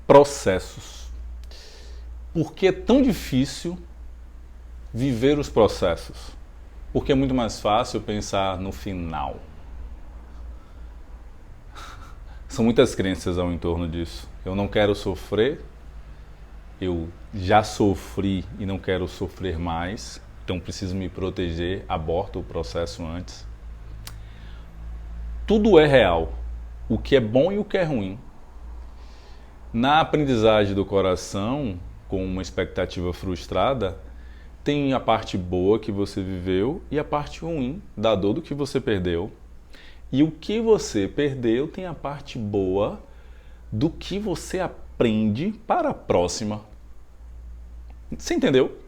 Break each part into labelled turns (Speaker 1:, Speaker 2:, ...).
Speaker 1: Processos. Por que é tão difícil viver os processos? Porque é muito mais fácil pensar no final. São muitas crenças ao entorno disso. Eu não quero sofrer, eu já sofri e não quero sofrer mais, então preciso me proteger, aborto o processo antes. Tudo é real, o que é bom e o que é ruim. Na aprendizagem do coração, com uma expectativa frustrada, tem a parte boa que você viveu e a parte ruim da dor do que você perdeu. E o que você perdeu tem a parte boa do que você aprende para a próxima. Você entendeu?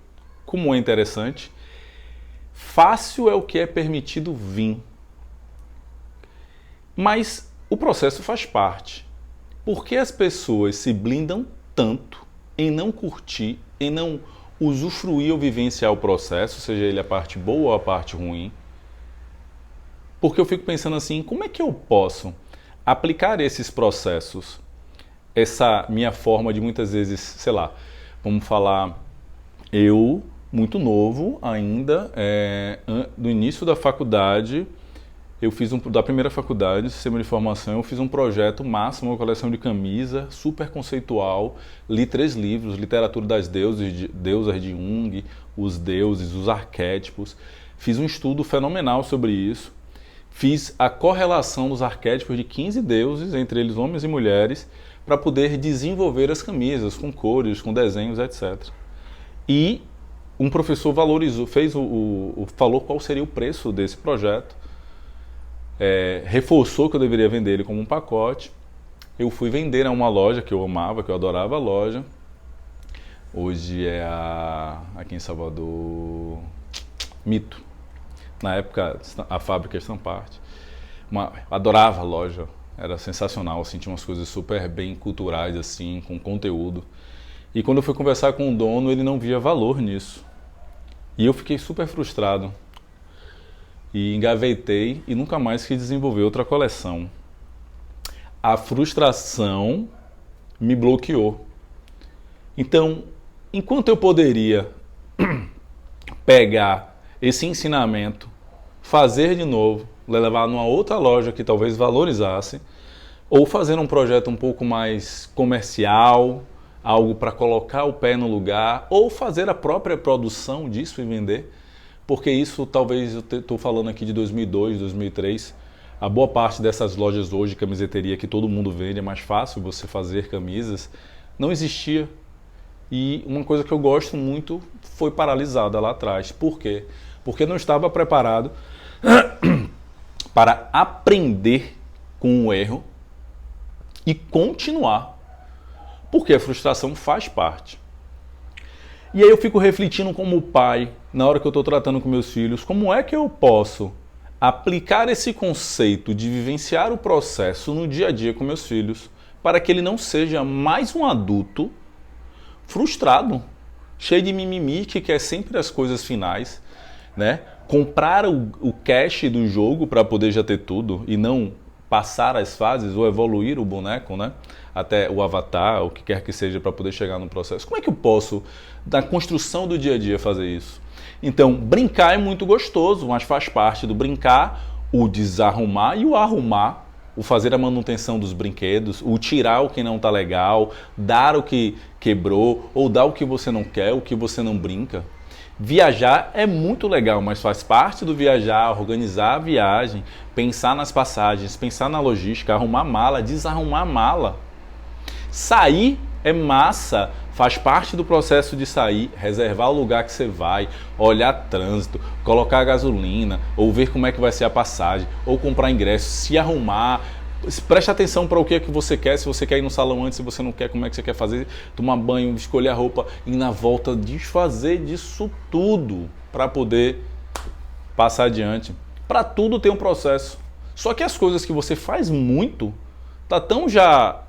Speaker 1: Como é interessante. Fácil é o que é permitido vir. Mas o processo faz parte. Por que as pessoas se blindam tanto em não curtir, em não usufruir ou vivenciar o processo, seja ele a parte boa ou a parte ruim? Porque eu fico pensando assim, como é que eu posso aplicar esses processos, essa minha forma de muitas vezes, sei lá, vamos falar, eu, muito novo ainda, no início da faculdade, eu fiz da primeira faculdade, Sistema de Informação, eu fiz um projeto massa, uma coleção de camisa, super conceitual, li 3 livros, Literatura das Deusas de Jung, Os Deuses, os Arquétipos, fiz um estudo fenomenal sobre isso, fiz a correlação dos arquétipos de 15 deuses, entre eles homens e mulheres, para poder desenvolver as camisas com cores, com desenhos, etc. E um professor valorizou, falou qual seria o preço desse projeto, reforçou que eu deveria vender ele como um pacote. Eu fui vender a uma loja que eu amava, que eu adorava a loja. Hoje é aqui em Salvador, Mito. Na época, a fábrica Estamparte. Adorava a loja, era sensacional, assim, tinha umas coisas super bem culturais, assim, com conteúdo. E quando eu fui conversar com o dono, ele não via valor nisso. E eu fiquei super frustrado. E engavetei e nunca mais quis desenvolver outra coleção. A frustração me bloqueou. Então, enquanto eu poderia pegar esse ensinamento, fazer de novo, levar numa outra loja que talvez valorizasse, ou fazer um projeto um pouco mais comercial, algo para colocar o pé no lugar, ou fazer a própria produção disso e vender, porque isso talvez, eu estou falando aqui de 2002, 2003, a boa parte dessas lojas hoje, camiseteria que todo mundo vende, é mais fácil você fazer camisas, não existia. E uma coisa que eu gosto muito foi paralisada lá atrás. Por quê? Porque não estava preparado para aprender com o erro e continuar. Porque a frustração faz parte. E aí eu fico refletindo como pai, na hora que eu estou tratando com meus filhos, como é que eu posso aplicar esse conceito de vivenciar o processo no dia a dia com meus filhos, para que ele não seja mais um adulto frustrado, cheio de mimimi, que quer sempre as coisas finais, né? Comprar o cash do jogo para poder já ter tudo e não passar as fases ou evoluir o boneco, né? Até o avatar, o que quer que seja, para poder chegar no processo. Como é que eu posso, na construção do dia a dia, fazer isso? Então, brincar é muito gostoso, mas faz parte do brincar o desarrumar e o arrumar, o fazer a manutenção dos brinquedos, o tirar o que não está legal, dar o que quebrou, ou dar o que você não quer, o que você não brinca. Viajar é muito legal, mas faz parte do viajar, organizar a viagem, pensar nas passagens, pensar na logística, arrumar mala, desarrumar mala. Sair é massa, faz parte do processo de sair, reservar o lugar que você vai, olhar trânsito, colocar gasolina, ou ver como é que vai ser a passagem, ou comprar ingresso, se arrumar. Preste atenção para o que é que você quer, se você quer ir no salão antes, se você não quer, como é que você quer fazer, tomar banho, escolher a roupa e na volta desfazer disso tudo para poder passar adiante. Para tudo tem um processo. Só que as coisas que você faz muito, tá tão já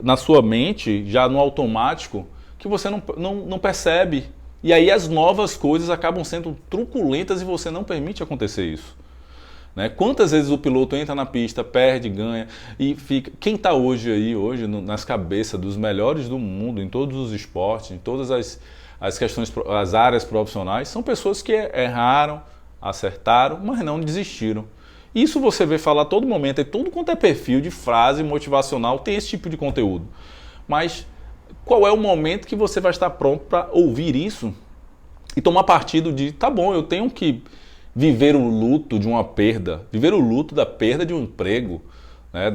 Speaker 1: na sua mente, já no automático, que você não percebe. E aí as novas coisas acabam sendo truculentas e você não permite acontecer isso. Né? Quantas vezes o piloto entra na pista, perde, ganha e fica. Quem está hoje nas cabeças dos melhores do mundo, em todos os esportes, em todas as questões, as áreas profissionais, são pessoas que erraram, acertaram, mas não desistiram. Isso você vê falar a todo momento, e tudo quanto é perfil de frase motivacional tem esse tipo de conteúdo. Mas qual é o momento que você vai estar pronto para ouvir isso e tomar partido de, tá bom, eu tenho que viver o luto de uma perda, viver o luto da perda de um emprego, né,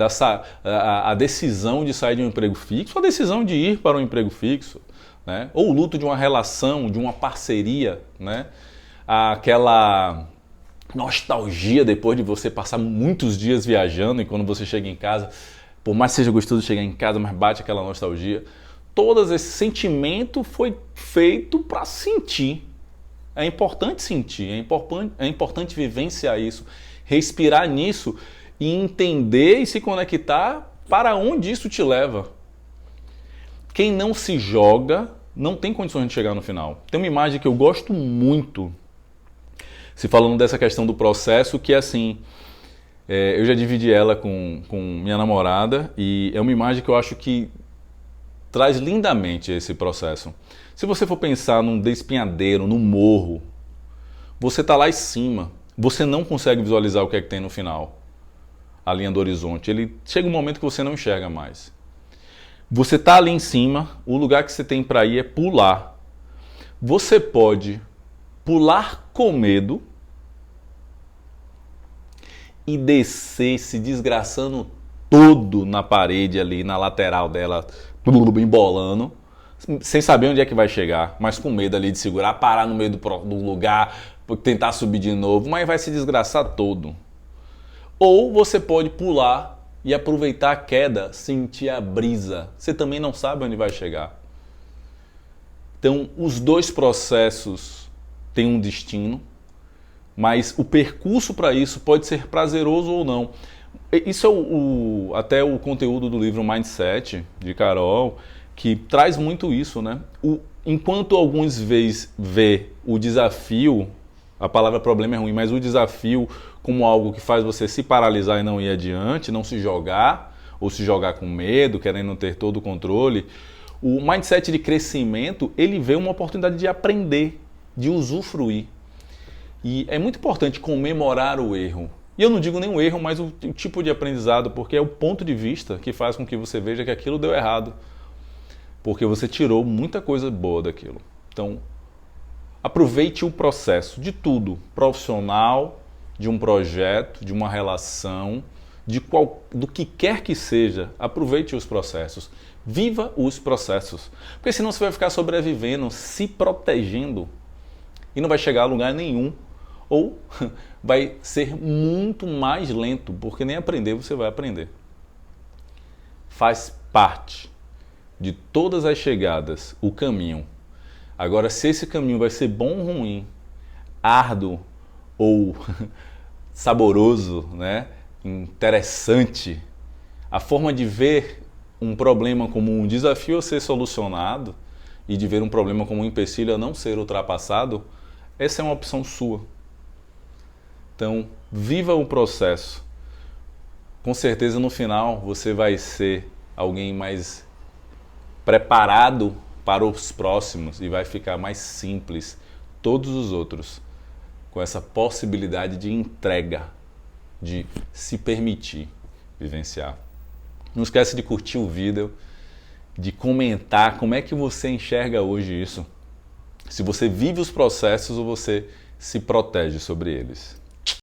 Speaker 1: a decisão de sair de um emprego fixo, a decisão de ir para um emprego fixo, né, ou o luto de uma relação, de uma parceria, né, aquela nostalgia depois de você passar muitos dias viajando e quando você chega em casa, por mais que seja gostoso chegar em casa, mas bate aquela nostalgia. Todo esse sentimento foi feito para sentir. É importante sentir, é importante vivenciar isso, respirar nisso e entender e se conectar para onde isso te leva. Quem não se joga não tem condições de chegar no final. Tem uma imagem que eu gosto muito, se falando dessa questão do processo, que é assim, eu já dividi ela com minha namorada e é uma imagem que eu acho que traz lindamente esse processo. Se você for pensar num despenhadeiro, num morro, você está lá em cima, você não consegue visualizar o que é que tem no final, a linha do horizonte. Chega um momento que você não enxerga mais. Você está ali em cima, o lugar que você tem para ir é pular. Você pode pular com medo e descer se desgraçando todo na parede ali, na lateral dela, embolando, sem saber onde é que vai chegar, mas com medo ali de segurar, parar no meio do lugar, tentar subir de novo, mas vai se desgraçar todo. Ou você pode pular e aproveitar a queda, sentir a brisa. Você também não sabe onde vai chegar. Então, os dois processos têm um destino, mas o percurso para isso pode ser prazeroso ou não. Isso é até o conteúdo do livro Mindset, de Carol, que traz muito isso, né? Enquanto alguns vê o desafio, a palavra problema é ruim, mas o desafio como algo que faz você se paralisar e não ir adiante, não se jogar, ou se jogar com medo, querendo ter todo o controle, o mindset de crescimento, ele vê uma oportunidade de aprender, de usufruir. E é muito importante comemorar o erro. E eu não digo nem o erro, mas o tipo de aprendizado, porque é o ponto de vista que faz com que você veja que aquilo deu errado. Porque você tirou muita coisa boa daquilo. Então, aproveite o processo de tudo, profissional, de um projeto, de uma relação, do que quer que seja, aproveite os processos. Viva os processos. Porque senão você vai ficar sobrevivendo, se protegendo e não vai chegar a lugar nenhum. Ou vai ser muito mais lento, porque nem aprender você vai aprender. Faz parte de todas as chegadas o caminho. Agora, se esse caminho vai ser bom ou ruim, árduo ou saboroso, né? Interessante, a forma de ver um problema como um desafio a ser solucionado e de ver um problema como um empecilho a não ser ultrapassado, essa é uma opção sua. Então, viva o processo. Com certeza, no final, você vai ser alguém mais preparado para os próximos e vai ficar mais simples todos os outros, com essa possibilidade de entrega, de se permitir vivenciar. Não esquece de curtir o vídeo, de comentar como é que você enxerga hoje isso. Se você vive os processos ou você se protege sobre eles.